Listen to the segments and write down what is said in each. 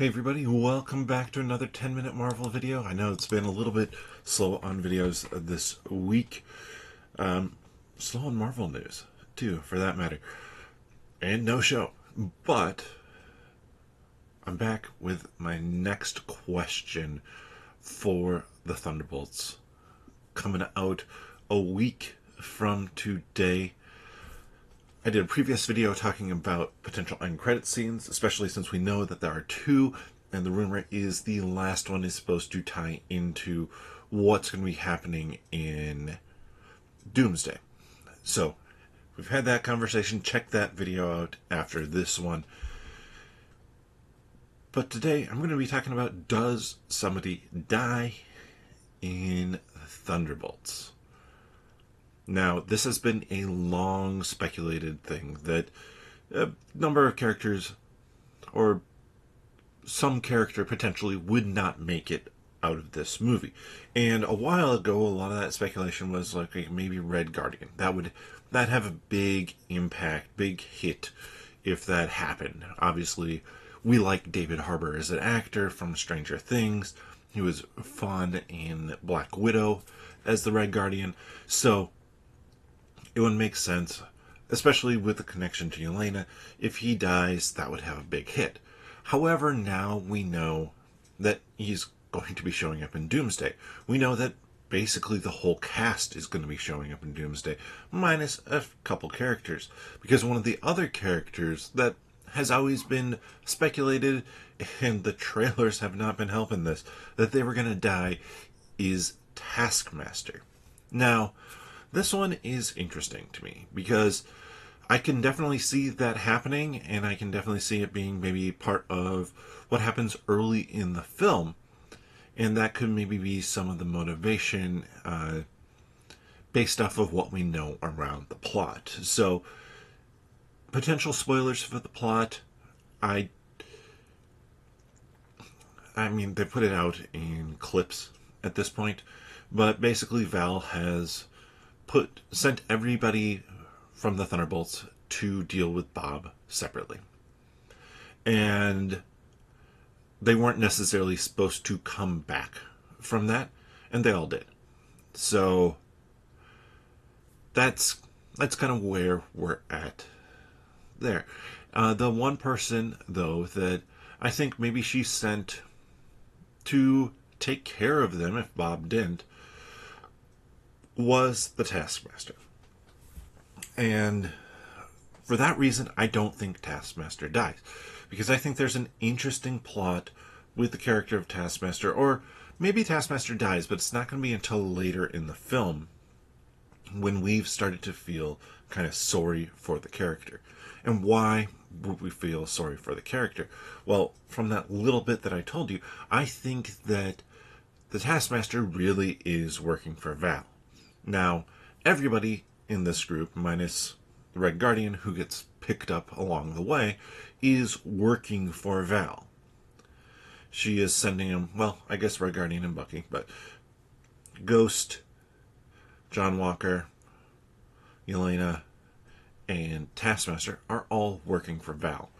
Hey everybody, welcome back to another 10-minute Marvel video. I know it's been a little bit slow on videos this week. Slow on Marvel news, too, for that matter. And no show. But I'm back with my next question for the Thunderbolts. Coming out a week from today. I did a previous video talking about potential end credit scenes, especially since we know that there are two, and the rumor is the last one is supposed to tie into what's going to be happening in Doomsday. So, we've had that conversation. Check that video out after this one. But today, I'm going to be talking about, does somebody die in Thunderbolts? Now, this has been a long speculated thing that a number of characters, or some character potentially, would not make it out of this movie. And a while ago, a lot of that speculation was like maybe Red Guardian. That'd have a big impact, big hit if that happened. Obviously, we like David Harbour as an actor from Stranger Things. He was fun in Black Widow as the Red Guardian. So it would make sense, especially with the connection to Yelena. If he dies, that would have a big hit. However, now we know that he's going to be showing up in Doomsday. We know that basically the whole cast is going to be showing up in Doomsday, minus a couple characters. Because one of the other characters that has always been speculated, and the trailers have not been helping this, that they were going to die, is Taskmaster. Now, this one is interesting to me because I can definitely see that happening, and I can definitely see it being maybe part of what happens early in the film, and that could maybe be some of the motivation based off of what we know around the plot. So, potential spoilers for the plot. I mean, they put it out in clips at this point, but basically Val has sent everybody from the Thunderbolts to deal with Bob separately. And they weren't necessarily supposed to come back from that, and they all did. So that's kind of where we're at there. The one person, though, that I think maybe she sent to take care of them if Bob didn't, was the Taskmaster. And for that reason, I don't think Taskmaster dies. Because I think there's an interesting plot with the character of Taskmaster, or maybe Taskmaster dies, but it's not going to be until later in the film when we've started to feel kind of sorry for the character. And why would we feel sorry for the character? Well, from that little bit that I told you, I think that the Taskmaster really is working for Val. Now, everybody in this group, minus the Red Guardian, who gets picked up along the way, is working for Val. She is sending him, well, I guess Red Guardian and Bucky, but Ghost, John Walker, Yelena, and Taskmaster are all working for Val.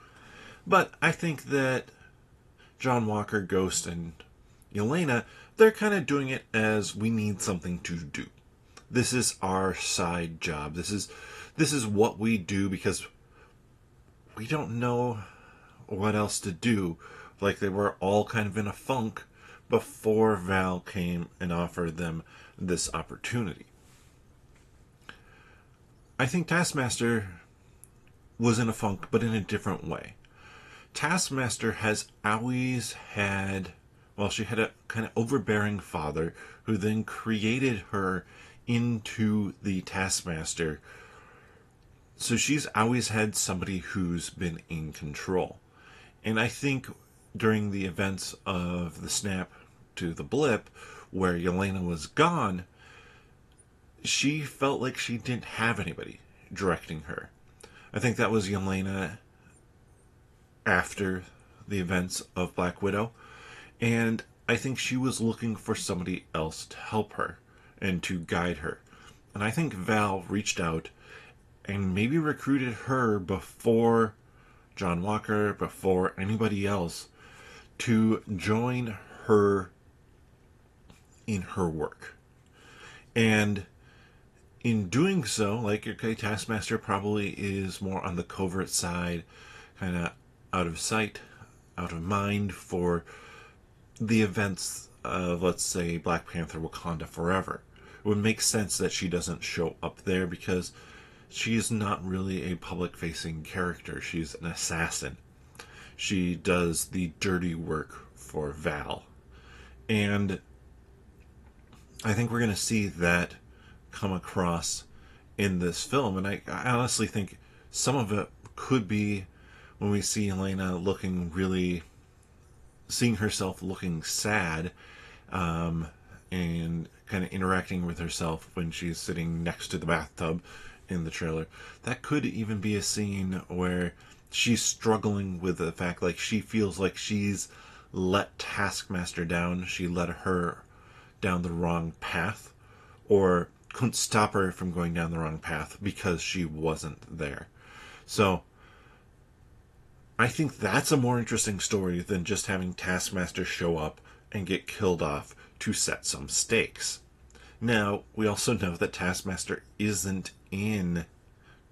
But I think that John Walker, Ghost, and Yelena, they're kind of doing it as we need something to do. This is our side job. This is what we do because we don't know what else to do. Like, they were all kind of in a funk before Val came and offered them this opportunity. I think Taskmaster was in a funk, but in a different way. Taskmaster has always had, well, she had a kind of overbearing father who then created her into the Taskmaster. So she's always had somebody who's been in control. And I think during the events of the snap to the blip, where Yelena was gone, she felt like she didn't have anybody directing her. I think that was Yelena after the events of Black Widow. And I think she was looking for somebody else to help her and to guide her. And I think Val reached out and maybe recruited her before John Walker, before anybody else, to join her in her work. And in doing so, like, okay, Taskmaster probably is more on the covert side, kind of out of sight, out of mind for the events of, let's say, Black Panther Wakanda Forever. It would make sense that she doesn't show up there because she is not really a public-facing character. She's an assassin. She does the dirty work for Val. And I think we're going to see that come across in this film. And I honestly think some of it could be when we see Elena seeing herself looking sad, and kind of interacting with herself when she's sitting next to the bathtub in the trailer. That could even be a scene where she's struggling with the fact, like, she feels like she's let Taskmaster down. She led her down the wrong path, or couldn't stop her from going down the wrong path because she wasn't there. So I think that's a more interesting story than just having Taskmaster show up and get killed off to set some stakes. Now, we also know that Taskmaster isn't in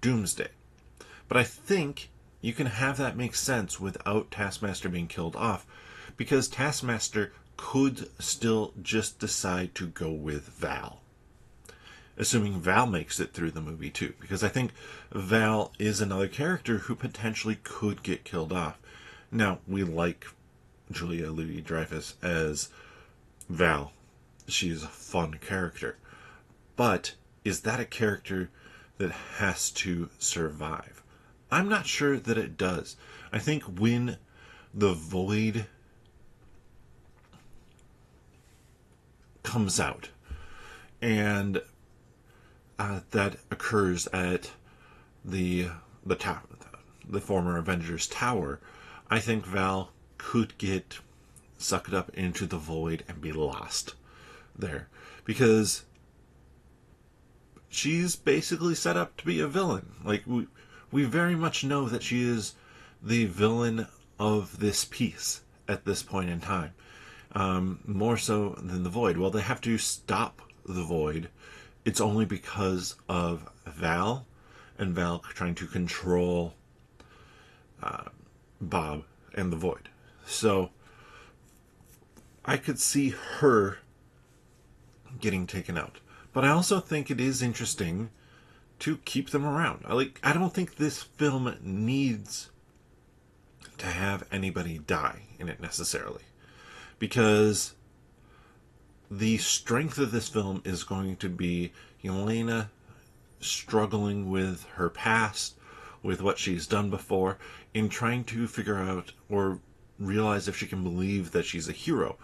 Doomsday. But I think you can have that make sense without Taskmaster being killed off, because Taskmaster could still just decide to go with Val. Assuming Val makes it through the movie too, because I think Val is another character who potentially could get killed off. Now, we like Julia Louis-Dreyfus as Val. She's a fun character. But is that a character that has to survive? I'm not sure that it does. I think when the Void comes out, and that occurs at the former Avengers Tower, I think Val could get sucked up into the Void and be lost there, because she's basically set up to be a villain. Like, we very much know that she is the villain of this piece at this point in time, more so than the Void. Well, they have to stop the Void. It's only because of Val, and Val trying to control Bob and the Void. So I could see her getting taken out. But I also think it is interesting to keep them around. I don't think this film needs to have anybody die in it necessarily, because the strength of this film is going to be Elena struggling with her past, with what she's done before, in trying to figure out or realize if she can believe that she's a hero.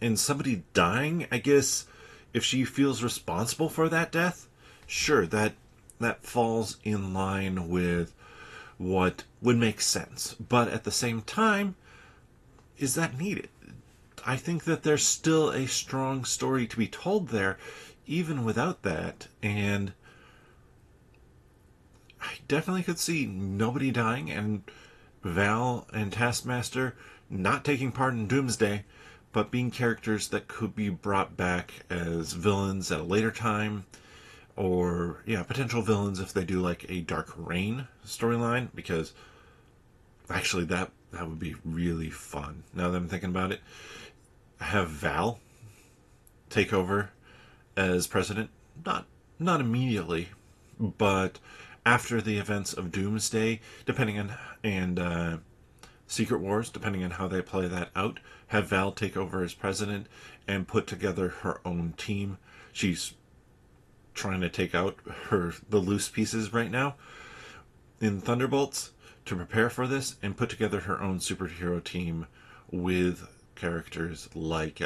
And somebody dying, I guess, if she feels responsible for that death, sure, that falls in line with what would make sense. But at the same time, is that needed? I think that there's still a strong story to be told there, even without that. And I definitely could see nobody dying, and Val and Taskmaster not taking part in Doomsday, but being characters that could be brought back as villains at a later time, or potential villains if they do like a Dark Reign storyline, because actually that would be really fun. Now that I'm thinking about it, have Val take over as president, not immediately, but after the events of Doomsday, depending on, and Secret Wars, depending on how they play that out, have Val take over as president and put together her own team. She's trying to take out the loose pieces right now in Thunderbolts to prepare for this, and put together her own superhero team with characters like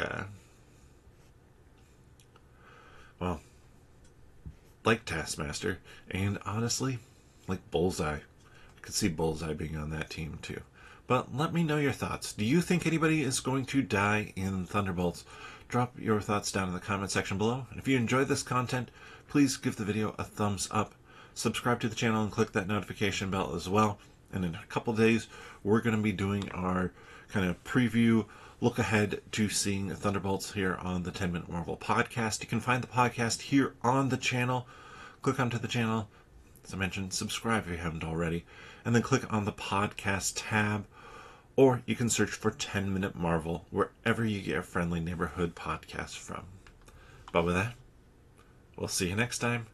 Taskmaster, and honestly, like Bullseye. I could see Bullseye being on that team too. But let me know your thoughts. Do you think anybody is going to die in Thunderbolts? Drop your thoughts down in the comment section below. And if you enjoyed this content, please give the video a thumbs up. Subscribe to the channel and click that notification bell as well. And in a couple days, we're going to be doing our kind of preview, look ahead to seeing Thunderbolts here on the 10-Minute Marvel podcast. You can find the podcast here on the channel. Click onto the channel, as I mentioned, subscribe if you haven't already, and then click on the podcast tab, or you can search for 10-Minute Marvel wherever you get your friendly neighborhood podcasts from. But with that, we'll see you next time.